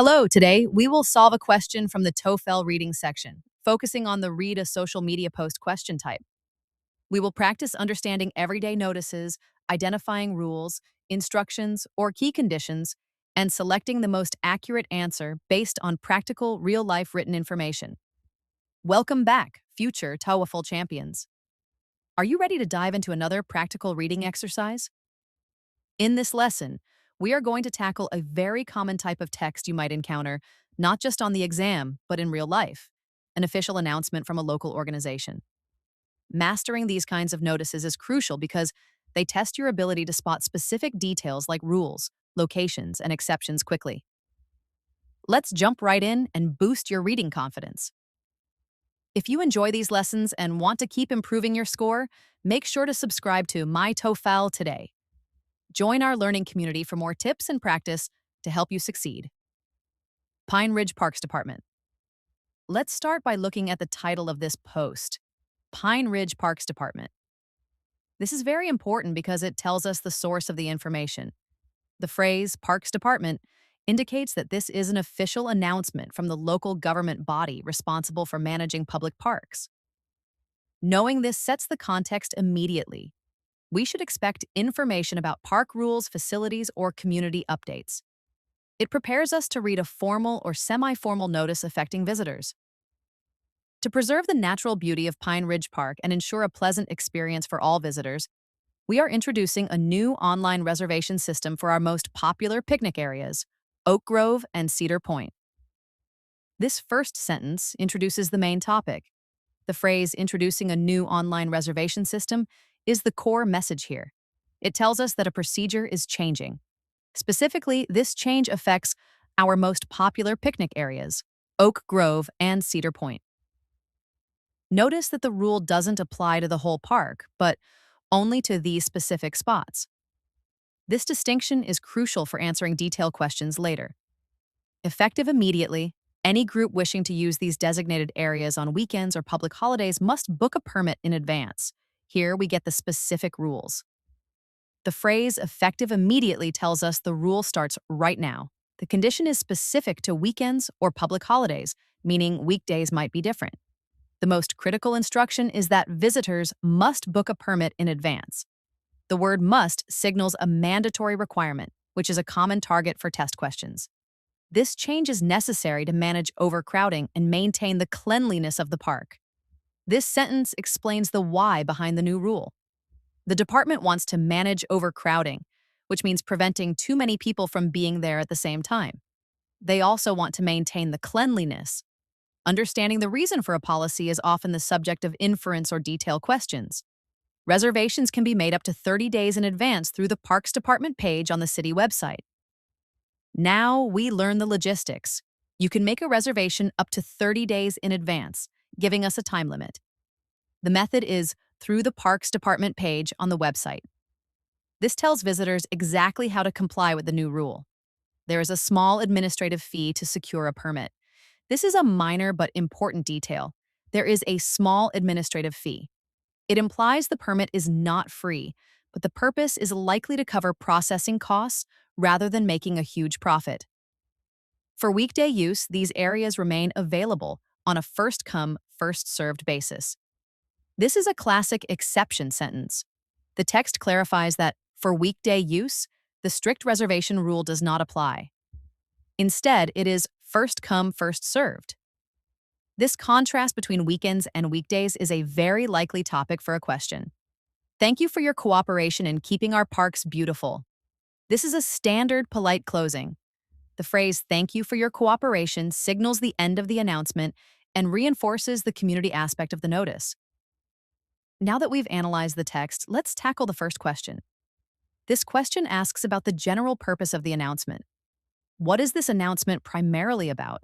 Hello, today we will solve a question from the TOEFL reading section, focusing on the read a social media post question type. We will practice understanding everyday notices, identifying rules, instructions, or key conditions, and selecting the most accurate answer based on practical, real-life written information. Welcome back, future TOEFL champions. Are you ready to dive into another practical reading exercise? In this lesson, we are going to tackle a very common type of text you might encounter, not just on the exam, but in real life, an official announcement from a local organization. Mastering these kinds of notices is crucial because they test your ability to spot specific details like rules, locations, and exceptions quickly. Let's jump right in and boost your reading confidence. If you enjoy these lessons and want to keep improving your score, make sure to subscribe to My TOEFL today. Join our learning community for more tips and practice to help you succeed. Pine Ridge Parks Department. Let's start by looking at the title of this post, Pine Ridge Parks Department. This is very important because it tells us the source of the information. The phrase Parks Department indicates that this is an official announcement from the local government body responsible for managing public parks. Knowing this sets the context immediately. We should expect information about park rules, facilities, or community updates. It prepares us to read a formal or semi-formal notice affecting visitors. To preserve the natural beauty of Pine Ridge Park and ensure a pleasant experience for all visitors, we are introducing a new online reservation system for our most popular picnic areas, Oak Grove and Cedar Point. This first sentence introduces the main topic. The phrase introducing a new online reservation system is the core message here. It tells us that a procedure is changing. Specifically, this change affects our most popular picnic areas, Oak Grove and Cedar Point. Notice that the rule doesn't apply to the whole park, but only to these specific spots. This distinction is crucial for answering detailed questions later. Effective immediately, any group wishing to use these designated areas on weekends or public holidays must book a permit in advance. Here we get the specific rules. The phrase effective immediately tells us the rule starts right now. The condition is specific to weekends or public holidays, meaning weekdays might be different. The most critical instruction is that visitors must book a permit in advance. The word must signals a mandatory requirement, which is a common target for test questions. This change is necessary to manage overcrowding and maintain the cleanliness of the park. This sentence explains the why behind the new rule. The department wants to manage overcrowding, which means preventing too many people from being there at the same time. They also want to maintain the cleanliness. Understanding the reason for a policy is often the subject of inference or detail questions. Reservations can be made up to 30 days in advance through the Parks Department page on the city website. Now we learn the logistics. You can make a reservation up to 30 days in advance, giving us a time limit. The method is through the Parks Department page on the website. This tells visitors exactly how to comply with the new rule. There is a small administrative fee to secure a permit. This is a minor but important detail. There is a small administrative fee. It implies the permit is not free, but the purpose is likely to cover processing costs rather than making a huge profit. For weekday use, these areas remain available on a first-come, first-served basis. This is a classic exception sentence. The text clarifies that, for weekday use, the strict reservation rule does not apply. Instead, it is first come, first served. This contrast between weekends and weekdays is a very likely topic for a question. Thank you for your cooperation in keeping our parks beautiful. This is a standard polite closing. The phrase "thank you for your cooperation" signals the end of the announcement and reinforces the community aspect of the notice. Now that we've analyzed the text, let's tackle the first question. This question asks about the general purpose of the announcement. What is this announcement primarily about?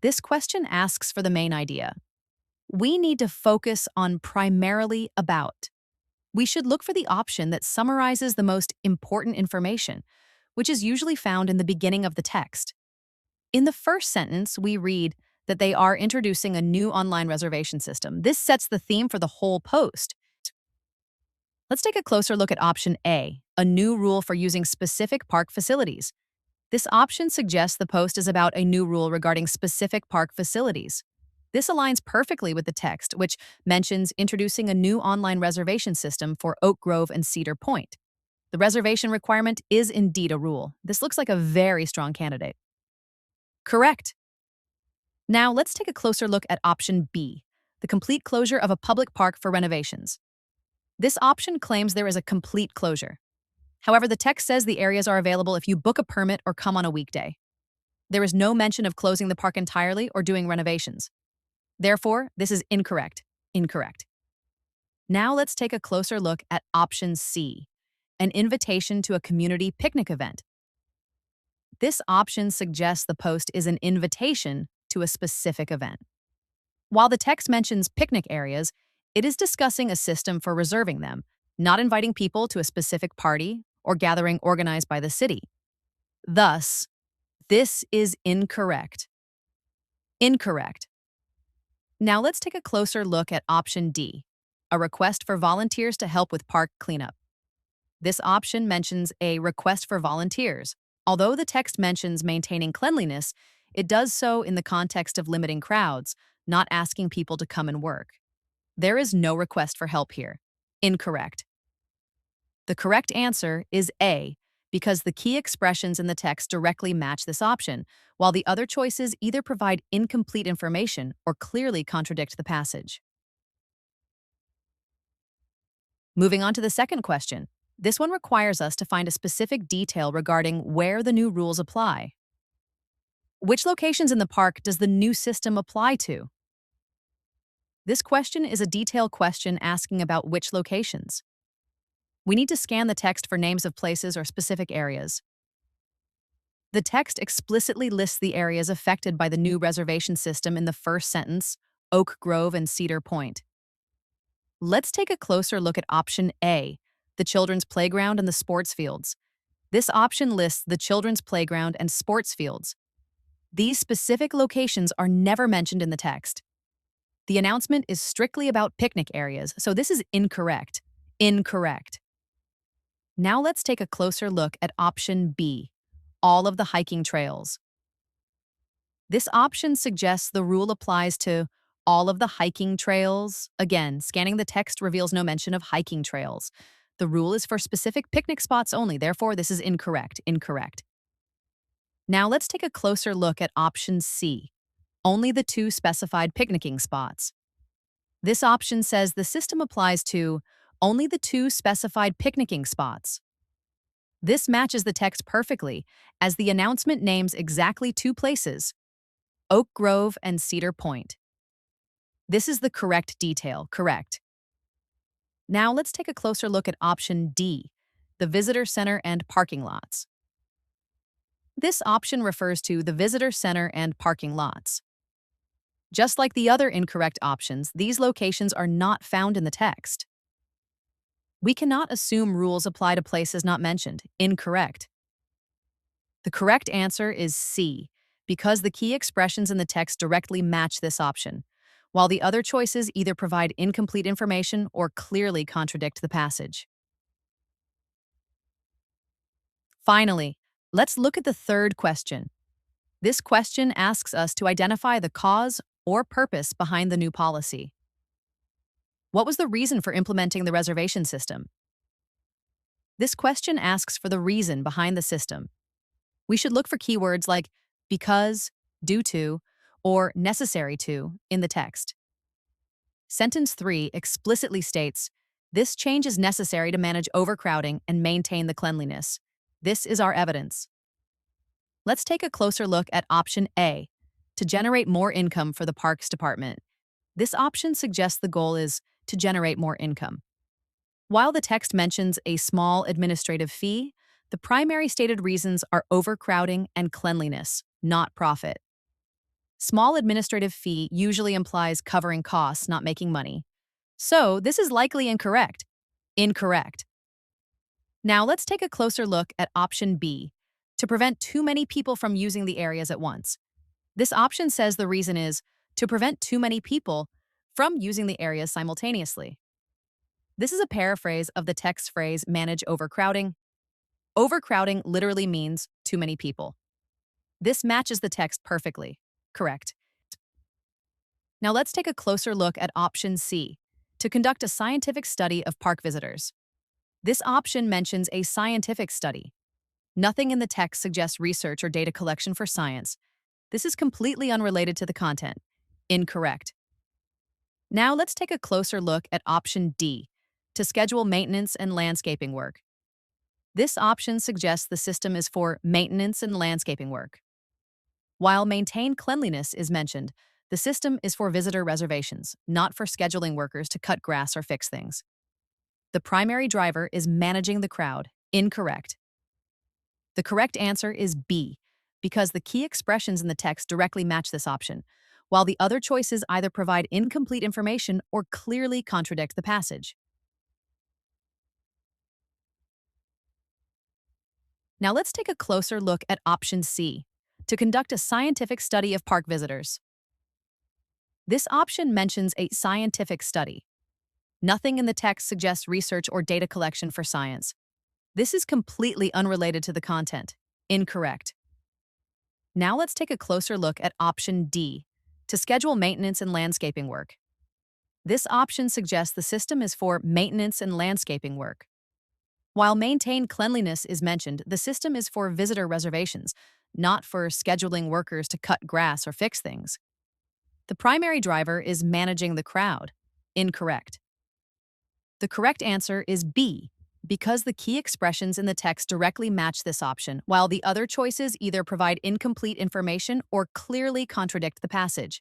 This question asks for the main idea. We need to focus on primarily about. We should look for the option that summarizes the most important information, which is usually found in the beginning of the text. In the first sentence, we read that they are introducing a new online reservation system. This sets the theme for the whole post. Let's take a closer look at option A, a new rule for using specific park facilities. This option suggests the post is about a new rule regarding specific park facilities. This aligns perfectly with the text, which mentions introducing a new online reservation system for Oak Grove and Cedar Point. The reservation requirement is indeed a rule. This looks like a very strong candidate. Correct. Now let's take a closer look at option B, the complete closure of a public park for renovations. This option claims there is a complete closure. However, the text says the areas are available if you book a permit or come on a weekday. There is no mention of closing the park entirely or doing renovations. Therefore, this is incorrect. Incorrect. Now let's take a closer look at option C, an invitation to a community picnic event. This option suggests the post is an invitation to a specific event. While the text mentions picnic areas, it is discussing a system for reserving them, not inviting people to a specific party or gathering organized by the city. Thus, this is incorrect. Incorrect. Now let's take a closer look at option D, a request for volunteers to help with park cleanup. This option mentions a request for volunteers. Although the text mentions maintaining cleanliness, it does so in the context of limiting crowds, not asking people to come and work. There is no request for help here. Incorrect. The correct answer is A, because the key expressions in the text directly match this option, while the other choices either provide incomplete information or clearly contradict the passage. Moving on to the second question. This one requires us to find a specific detail regarding where the new rules apply. Which locations in the park does the new system apply to? This question is a detailed question asking about which locations. We need to scan the text for names of places or specific areas. The text explicitly lists the areas affected by the new reservation system in the first sentence, Oak Grove and Cedar Point. Let's take a closer look at option A, the children's playground and the sports fields. This option lists the children's playground and sports fields. These specific locations are never mentioned in the text. The announcement is strictly about picnic areas, so this is incorrect. Incorrect. Now let's take a closer look at option B, all of the hiking trails. This option suggests the rule applies to all of the hiking trails. Again, scanning the text reveals no mention of hiking trails. The rule is for specific picnic spots only, therefore this is incorrect. Incorrect. Now let's take a closer look at option C, only the 2 specified picnicking spots. This option says the system applies to only the 2 specified picnicking spots. This matches the text perfectly, as the announcement names exactly 2 places, Oak Grove and Cedar Point. This is the correct detail, correct. Now let's take a closer look at option D, the visitor center and parking lots. This option refers to the visitor center and parking lots. Just like the other incorrect options, these locations are not found in the text. We cannot assume rules apply to places not mentioned. Incorrect. The correct answer is C, because the key expressions in the text directly match this option, while the other choices either provide incomplete information or clearly contradict the passage. Finally, let's look at the third question. This question asks us to identify the cause or purpose behind the new policy. What was the reason for implementing the reservation system? This question asks for the reason behind the system. We should look for keywords like because, due to, or necessary to in the text. Sentence 3 explicitly states, this change is necessary to manage overcrowding and maintain the cleanliness. This is our evidence. Let's take a closer look at option A, to generate more income for the Parks Department. This option suggests the goal is to generate more income. While the text mentions a small administrative fee, the primary stated reasons are overcrowding and cleanliness, not profit. Small administrative fee usually implies covering costs, not making money. So this is likely incorrect. Incorrect. Now let's take a closer look at option B, to prevent too many people from using the areas at once. This option says the reason is to prevent too many people from using the areas simultaneously. This is a paraphrase of the text phrase manage overcrowding. Overcrowding literally means too many people. This matches the text perfectly. Correct. Now let's take a closer look at option C, to conduct a scientific study of park visitors. This option mentions a scientific study. Nothing in the text suggests research or data collection for science. This is completely unrelated to the content. Incorrect. Now let's take a closer look at option D, to schedule maintenance and landscaping work. This option suggests the system is for maintenance and landscaping work. While maintain cleanliness is mentioned, the system is for visitor reservations, not for scheduling workers to cut grass or fix things. The primary driver is managing the crowd. Incorrect. The correct answer is B, because the key expressions in the text directly match this option, while the other choices either provide incomplete information or clearly contradict the passage. Now let's take a closer look at option C, to conduct a scientific study of park visitors. This option mentions a scientific study. Nothing in the text suggests research or data collection for science. This is completely unrelated to the content. Incorrect. Now let's take a closer look at option D, to schedule maintenance and landscaping work. This option suggests the system is for maintenance and landscaping work. While maintain cleanliness is mentioned, the system is for visitor reservations, not for scheduling workers to cut grass or fix things. The primary driver is managing the crowd. Incorrect. The correct answer is B, because the key expressions in the text directly match this option, while the other choices either provide incomplete information or clearly contradict the passage.